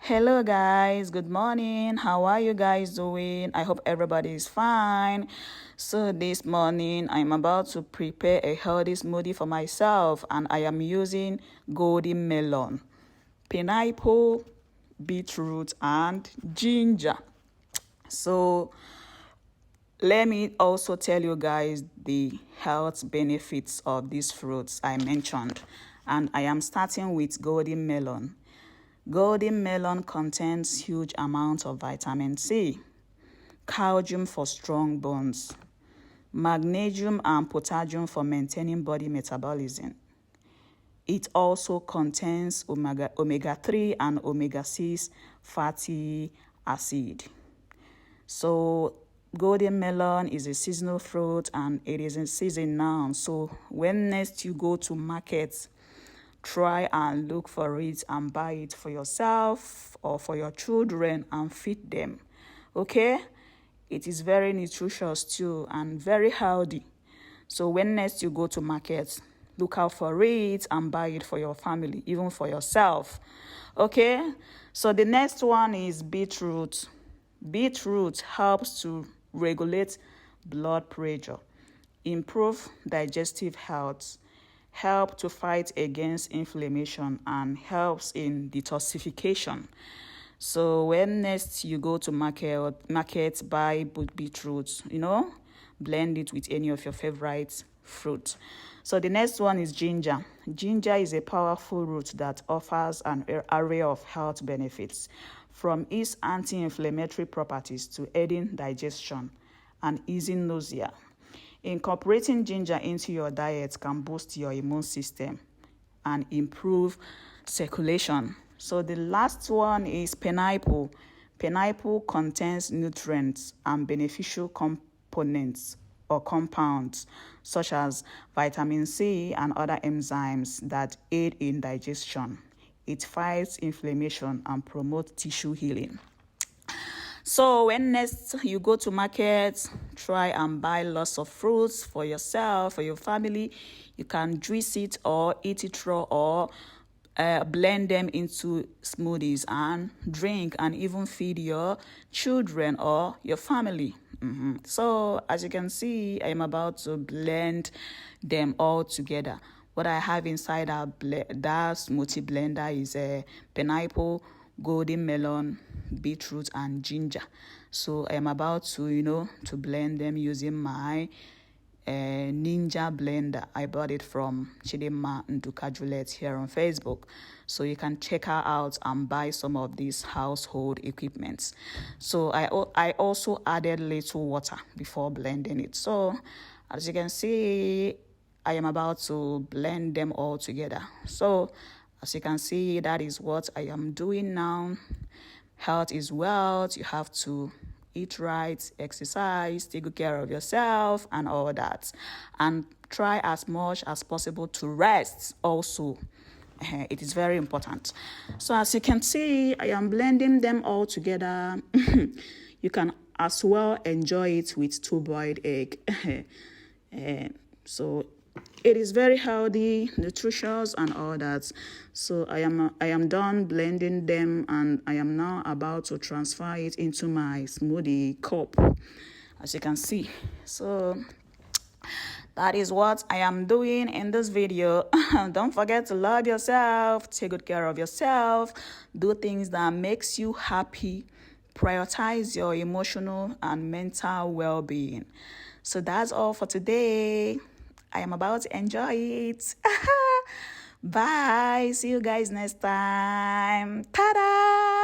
Hello guys, good morning. How are you guys doing? I hope everybody is fine. So this morning I'm about to prepare a healthy smoothie for myself and I am using golden melon, pineapple, beetroot and ginger. So let me also tell you guys the health benefits of these fruits I mentioned, and I am starting with golden melon. Golden melon contains huge amounts of vitamin C, calcium for strong bones, magnesium and potassium for maintaining body metabolism. It also contains omega-3 and omega-6 fatty acid. So golden melon is a seasonal fruit and it is in season now. So when next you go to market, try and look for it and buy it for yourself or for your children and feed them. Okay? It is very nutritious too and very healthy. So when next you go to market, look out for it and buy it for your family, even for yourself. Okay? So the next one is beetroot. Beetroot helps to regulate blood pressure, improve digestive health, help to fight against inflammation, and helps in detoxification. So when next you go to market buy beetroot, blend it with any of your favorite fruit. So the next one is ginger. Ginger is a powerful root that offers an array of health benefits, from its anti-inflammatory properties to aiding digestion and easing nausea. Incorporating ginger into your diet can boost your immune system and improve circulation. So the last one is pineapple. Pineapple contains nutrients and beneficial components or compounds such as vitamin C and other enzymes that aid in digestion. It fights inflammation and promotes tissue healing. So when next you go to market, try and buy lots of fruits for yourself, for your family. You can juice it or eat it raw or blend them into smoothies and drink and even feed your children or your family. So as you can see, I am about to blend them all together. What I have inside that smoothie blender is a pineapple, golden melon, beetroot and ginger. So I am about to to blend them using my ninja blender. I bought it from Chidima Nduka Juliet here on Facebook, so you can check her out and buy some of these household equipments. So I also added little water before blending it. So as you can see, I am about to blend them all together. So as you can see, that is what I am doing now. Health is wealth. You have to eat right, exercise, take good care of yourself and all that. And try as much as possible to rest also. It is very important. So as you can see, I am blending them all together. You can as well enjoy it with 2 boiled egg. So it is very healthy, nutritious and all that. So I am done blending them and I am now about to transfer it into my smoothie cup, as you can see. So that is what I am doing in this video. Don't forget to love yourself, take good care of yourself, do things that makes you happy, prioritize your emotional and mental well-being. So that's all for today. I am about to enjoy it. Bye. See you guys next time. Ta-da!